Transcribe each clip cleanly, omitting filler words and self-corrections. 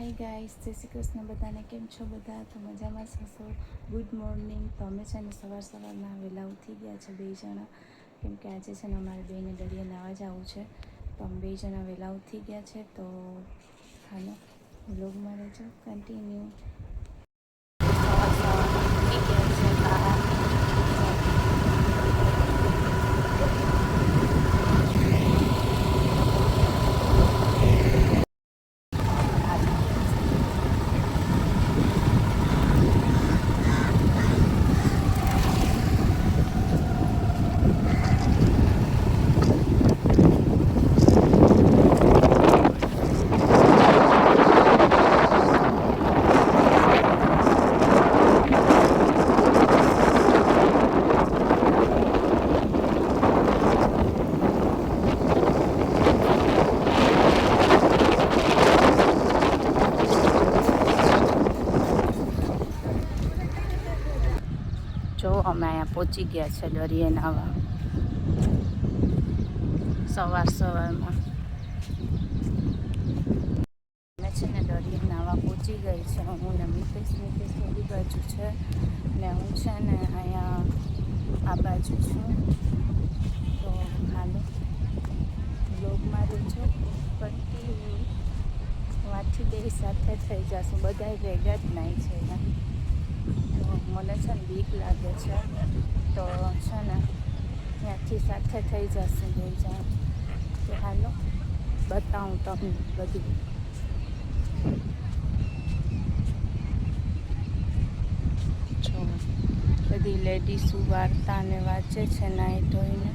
Hi guys, જય શ્રી કૃષ્ણ. બધાને કેમ છો? બધા તો મજામાં જ હશો. Good morning. તો અમે છે ને સવારમાં વહેલા ઉઠી ગયા છે 2 જણા, કેમ કે આજે છે ને અમારે બેને દરિયે નાવા જવું છે. તો અમે 2 જણા વહેલા ઉઠી ગયા છે. તો હાલો વ્લોગમાં રહેજો કન્ટિન્યુ. જો અમે અહીંયા પહોંચી ગયા છે દરિયે નાવા સવારમાં. અમે છે ને દરિયે નાવા પહોંચી ગઈ છે. હું ને મિતેશ ઓલી બાજુ છે ને હું છે ને અહીંયા આ બાજુ છું. તો હાલો બ્લોગમાં રહેજો કન્ટિન્યુ. વાંચી બે સાથે થઈ જશું, બધા ભેગા જ નહીં છે. તો મને છે ને બીક લાગે છે, તો છે ને ત્યાંથી સાથે થઈ જશે 2 જણ. તો હાલો બતાવું તમને બધું. જો બધી લેડીઝો વાર્તાને વાંચે છે નાઈ ધોઈને.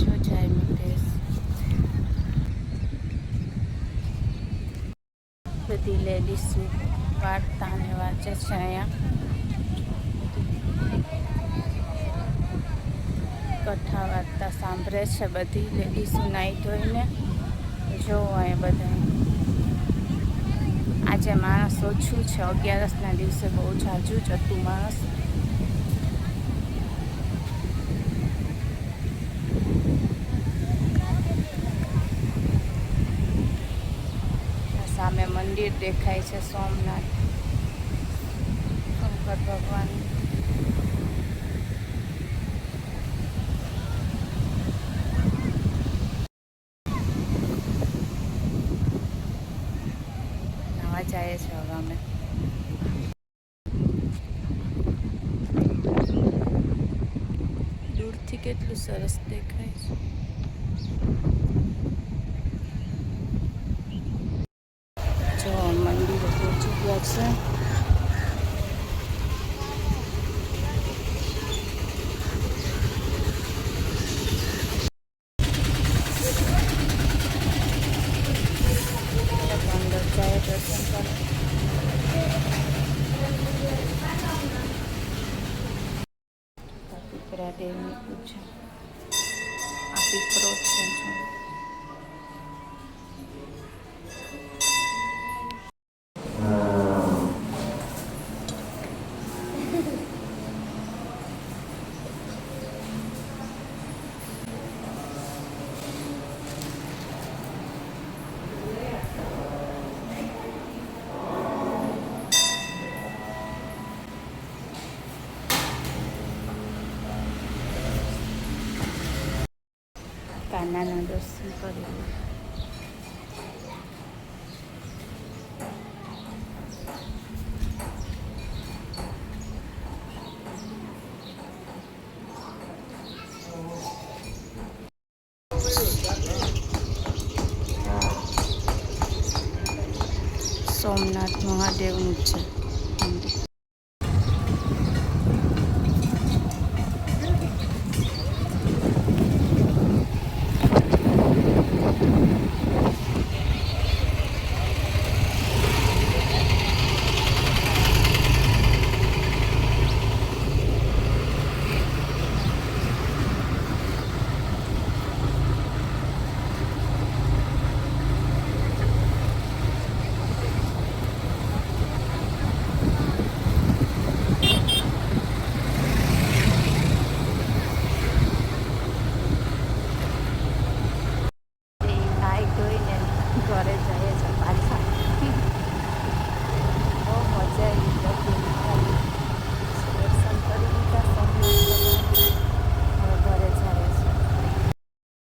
જો જાય મિતેશ. બધી લેડીઝો વાર્તાને વાંચે છે અહીંયા. કથા વાર્તા સાંભળે છે બધી લેડીઝો નાઈ ધોઈને. જોવો અહીંયા બધા. આજે માણસ ઓછું છે. 11ના દિવસે બહુ જાજુ જ હતું માણસ. સામે મંદિર દેખાય છે સોમનાથ શંકર ભગવાન. નાવા જાય છે હવે અમે. દૂરથી કેટલું સરસ દેખાય છે. જો મંદિરે પહોંચી ગયા છે. અંદર જાય દર્શન કરે. પીપરા દેવની પૂજા. આ પીપરો છે. કાનાના દર્શન કરી. સોમનાથ મહાદેવનું છે મંદિર. ઘરે જઈએ છીએ પાછા. બહુ મજા આવી. દર્શન કરી લીધા સોમનાથ ભગવાનના. હવે ઘરે જાય છે.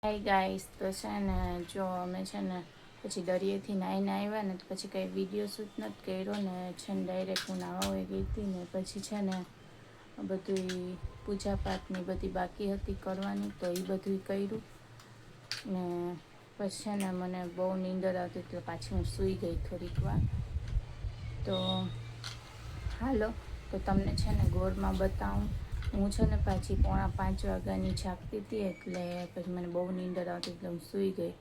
હાય ગાઈસ, તો છે ને જો અમે છે ને પછી દરિયેથી નાહીને આવ્યા ને તો પછી કંઈ વિડીયો શૂટ નથી કર્યો ને છે ને ડાયરેક્ટ હું નાહવા વહી ગઈ હતી ને પછી છે ને બધું પૂજાપાઠની બધી બાકી હતી કરવાની તો એ બધું કર્યું ને પછી છે ને મને બહુ નીંદર આવતી એટલે પાછી હું સૂઈ ગઈ થોડીક વાર. તો હાલો, તો તમને છે ને ગોરમાં બતાવું. હું છે ને પાછી 4:45 વાગ્યાની જાગતી હતી એટલે પછી મને બહુ નીંદર આવતી એટલે હું સૂઈ ગઈ.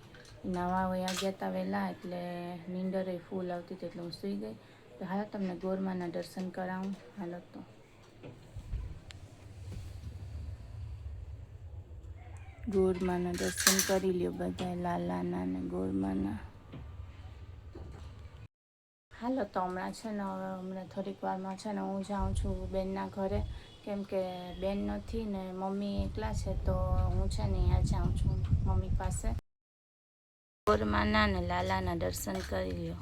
નાવા વયા ગયા હતા વહેલા એટલે નીંદર એ ફૂલ આવતી હતી એટલે હું સૂઈ ગઈ. તો હાલો તમને ગોરમાના દર્શન કરાવું. હાલો તો ગોરમાના દર્શન કરી લ્યો બધા, લાલાના ને ગોરમાના. હાલો, તો હમણાં છે ને હમણાં થોડીક વારમાં છે ને હું જાઉં છું બેનના ઘરે, કેમ કે બેન નથી ને મમ્મી એકલા છે તો હું છે ને અહીંયા જાઉં છું મમ્મી પાસે. ગોરમાના ને લાલાના દર્શન કરી લ્યો.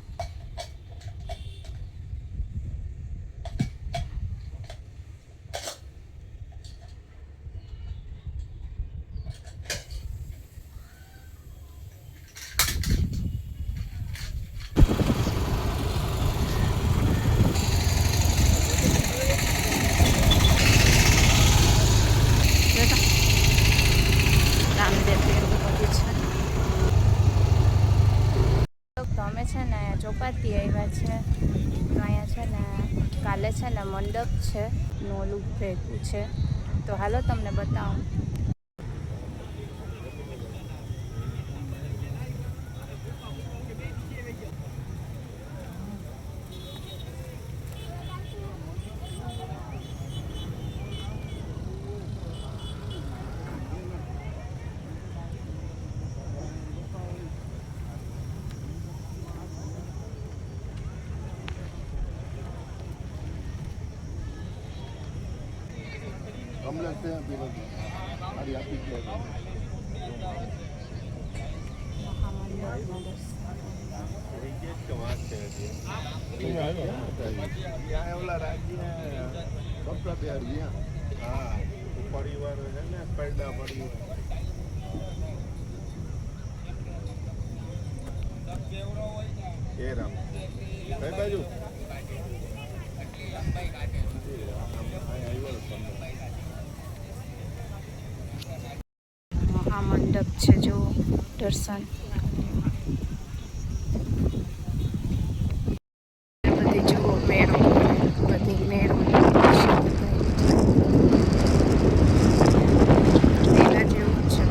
અમે છે ને ચોપાટી આવ્યા છે તો અહીંયા છે ને કાલે છે ને મંડપ છે નોલું ભેગું છે તો હાલો તમને બતાવું. પરિવાર છે ને પૈડા પડી એ રામ કઈ બાજુ મહામંડપ છે જો દર્શન બધી જુઓ મેળો બધી મેળો એના જેવું છે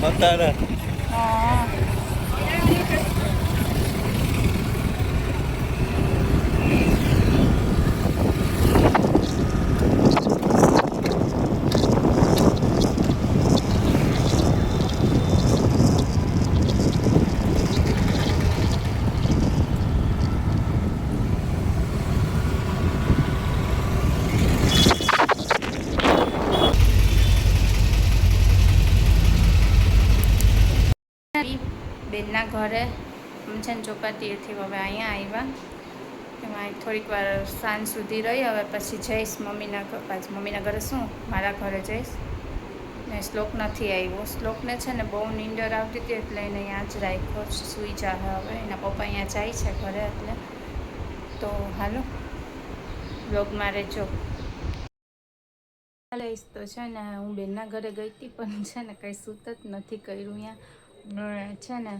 Montana. બેનના ઘરે અમે છે ને ચોપાટીએથી હવે અહીંયા આવ્યા એમાં થોડીક વાર સાંજ સુધી રહી હવે પછી જઈશ મમ્મીના ઘરે શું મારા ઘરે જઈશ ને શ્લોક નથી આવ્યો. શ્લોકને છે ને બહુ નીંદર આવતી હતી એટલે એને અહીંયા જ રાખ્યો સૂઈ જાહે હવે. એના પપ્પા અહીંયા જાય છે ઘરે એટલે તો હાલો બ્લોગમાં રહેજો. તો છે ને હું બેનના ઘરે ગઈ હતી પણ છે ને કંઈ સૂત જ નથી કર્યું અહીંયા છે ને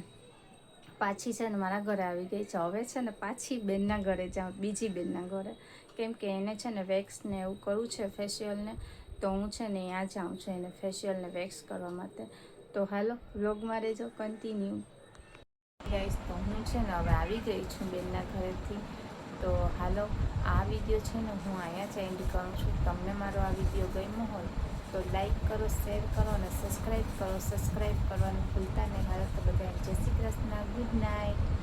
પાછી છે ને મારા ઘરે આવી ગઈ છે. હવે છે ને પાછી બેનના ઘરે જાઉં બીજી બેનના ઘરે કેમ કે એને છે ને વેક્સ ને એવું કરવું છે ફેશિયલને તો હું છે ને ત્યાં જાઉં છું એને ફેશિયલને વેક્સ કરવા માટે. તો હાલો વ્લોગમાં રહેજો કન્ટિન્યુ. ગાઈસ તો હું છે ને હવે આવી ગઈ છું બેનના ઘરેથી. તો હાલો આ વિડીયો છે ને હું અહીંયા જ એન્ડ કરું છું. તમને મારો આ વિડીયો ગમ્યો હોય તો લાઈક કરો, શેર કરો અને સબસ્ક્રાઈબ કરો. સબસ્ક્રાઈબ કરવાનું ભૂલતા નહીં. હાલો તો બધા જય શ્રી કૃષ્ણ, ગુડ નાઇટ.